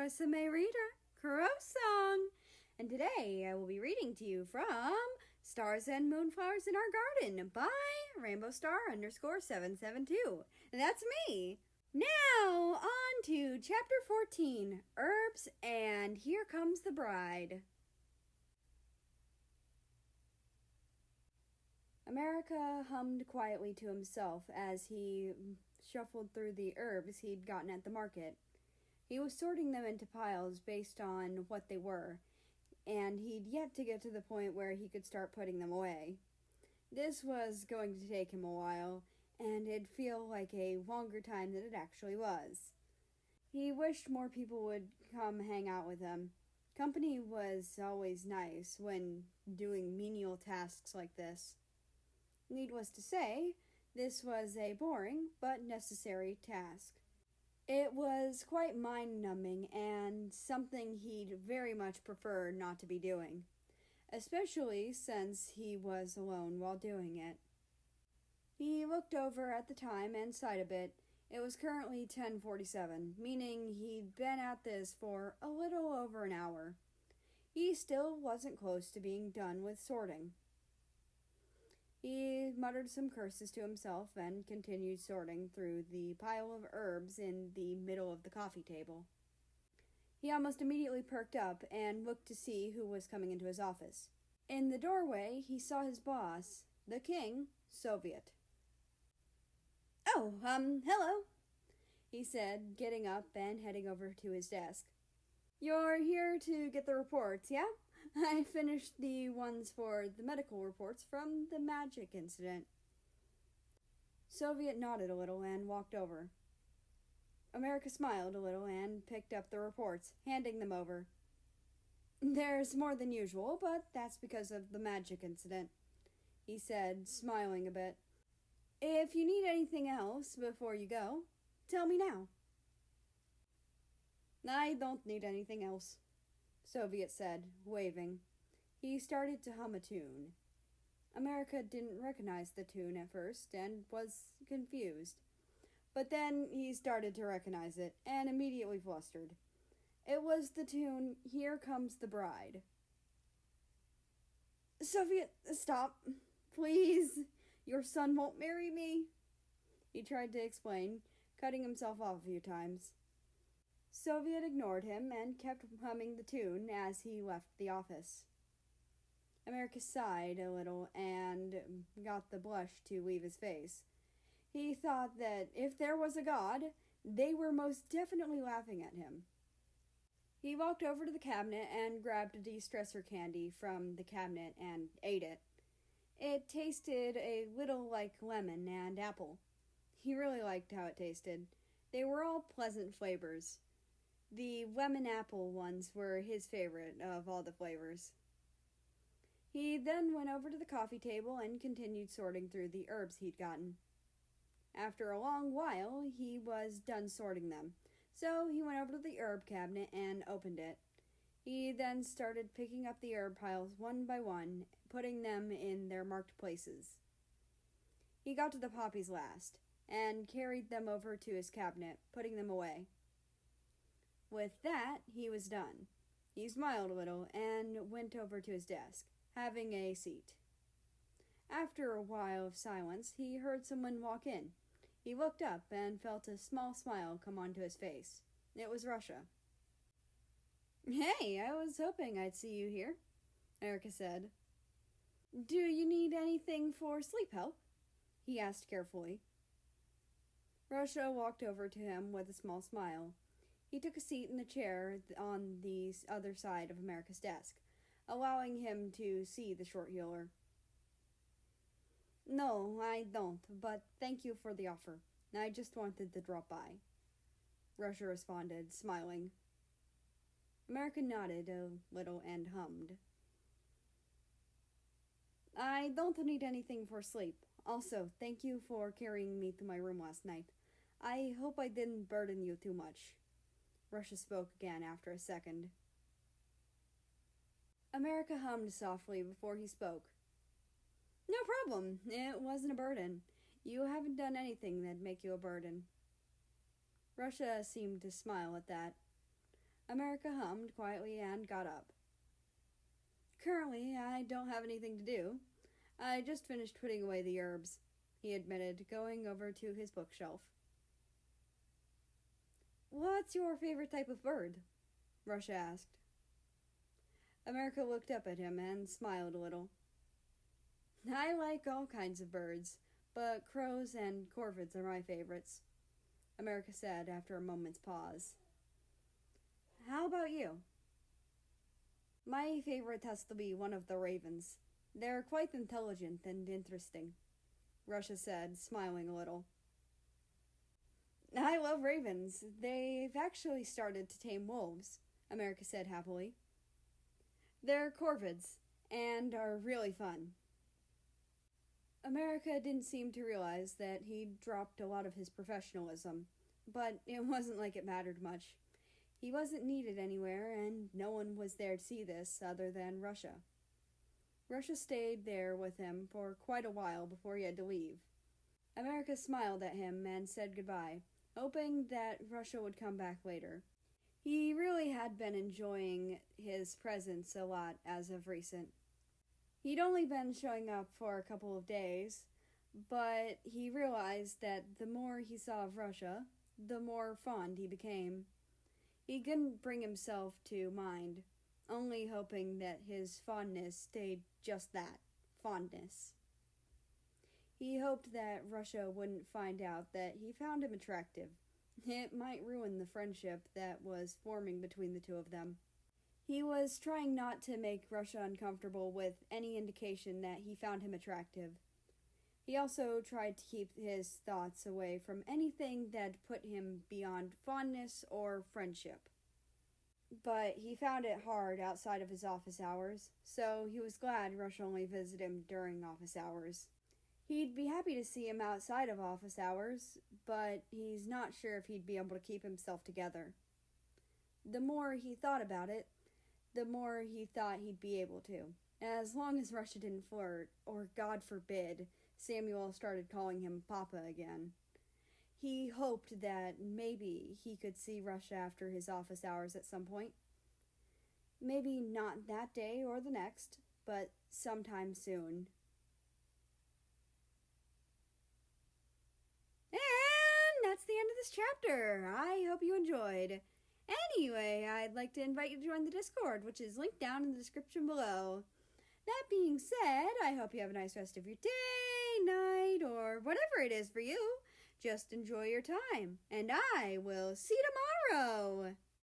Rusame reader, Crow Song, and today I will be reading to you from Stars and Moonflowers in Our Garden by Rainbow Star _772. That's me! Now, on to Chapter 14, Herbs, and Here Comes the Bride. America hummed quietly to himself as he shuffled through the herbs he'd gotten at the market. He was sorting them into piles based on what they were, and he'd yet to get to the point where he could start putting them away. This was going to take him a while, and it'd feel like a longer time than it actually was. He wished more people would come hang out with him. Company was always nice when doing menial tasks like this. Needless to say, this was a boring but necessary task. It was quite mind-numbing and something he'd very much prefer not to be doing, especially since he was alone while doing it. He looked over at the time and sighed a bit. It was currently 10:47, meaning he'd been at this for a little over an hour. He still wasn't close to being done with sorting. He muttered some curses to himself and continued sorting through the pile of herbs in the middle of the coffee table. He almost immediately perked up and looked to see who was coming into his office. In the doorway, he saw his boss, the king, Soviet. "Oh, hello," he said, getting up and heading over to his desk. "You're here to get the reports, yeah? I finished the ones for the medical reports from the magic incident." Soviet nodded a little and walked over. America smiled a little and picked up the reports, handing them over. "There's more than usual, but that's because of the magic incident," he said, smiling a bit. "If you need anything else before you go, tell me now." "I don't need anything else," Soviet said, waving. He started to hum a tune. America didn't recognize the tune at first and was confused. But then he started to recognize it and immediately flustered. It was the tune "Here Comes the Bride." "Soviet, stop. Please. Your son won't marry me," he tried to explain, cutting himself off a few times. Soviet ignored him and kept humming the tune as he left the office. America sighed a little and got the blush to leave his face. He thought that if there was a God, they were most definitely laughing at him. He walked over to the cabinet and grabbed a de-stressor candy from the cabinet and ate it. It tasted a little like lemon and apple. He really liked how it tasted. They were all pleasant flavors. The lemon apple ones were his favorite of all the flavors. He then went over to the coffee table and continued sorting through the herbs he'd gotten. After a long while, he was done sorting them, so he went over to the herb cabinet and opened it. He then started picking up the herb piles one by one, putting them in their marked places. He got to the poppies last, and carried them over to his cabinet, putting them away. With that, he was done. He smiled a little and went over to his desk, having a seat. After a while of silence, he heard someone walk in. He looked up and felt a small smile come onto his face. It was Russia. "Hey, I was hoping I'd see you here," Erica said. "Do you need anything for sleep help?" he asked carefully. Russia walked over to him with a small smile. He took a seat in the chair on the other side of America's desk, allowing him to see the short healer. "No, I don't, but thank you for the offer. I just wanted to drop by," Russia responded, smiling. America nodded a little and hummed. "I don't need anything for sleep. Also, thank you for carrying me to my room last night. I hope I didn't burden you too much." Russia spoke again after a second. America hummed softly before he spoke. "No problem. It wasn't a burden. You haven't done anything that'd make you a burden." Russia seemed to smile at that. America hummed quietly and got up. Currently, I don't have anything to do. I just finished putting away the herbs, he admitted, going over to his bookshelf. What's your favorite type of bird? Russia asked. America looked up at him and smiled a little. I like all kinds of birds, but crows and corvids are my favorites, America said after a moment's pause. How about you? My favorite has to be one of the ravens. They're quite intelligent and interesting, Russia said, smiling a little. I love ravens. They've actually started to tame wolves, America said happily. They're corvids, and are really fun. America didn't seem to realize that he'd dropped a lot of his professionalism, but it wasn't like it mattered much. He wasn't needed anywhere, and no one was there to see this other than Russia. Russia stayed there with him for quite a while before he had to leave. America smiled at him and said goodbye, hoping that Russia would come back later. He really had been enjoying his presence a lot as of recent. He'd only been showing up for a couple of days, but he realized that the more he saw of Russia, the more fond he became. He couldn't bring himself to mind, only hoping that his fondness stayed just that, fondness. He hoped that Russia wouldn't find out that he found him attractive. It might ruin the friendship that was forming between the two of them. He was trying not to make Russia uncomfortable with any indication that he found him attractive. He also tried to keep his thoughts away from anything that put him beyond fondness or friendship. But he found it hard outside of his office hours, so he was glad Russia only visited him during office hours. He'd be happy to see him outside of office hours, but he's not sure if he'd be able to keep himself together. The more he thought about it, the more he thought he'd be able to, as long as Russia didn't flirt, or God forbid, Samuel started calling him Papa again. He hoped that maybe he could see Russia after his office hours at some point. Maybe not that day or the next, but sometime soon. And that's the end of this chapter. I hope you enjoyed. Anyway, I'd like to invite you to join the Discord, which is linked down in the description below. That being said, I hope you have a nice rest of your day, night, or whatever it is for you. Just enjoy your time, and I will see you tomorrow.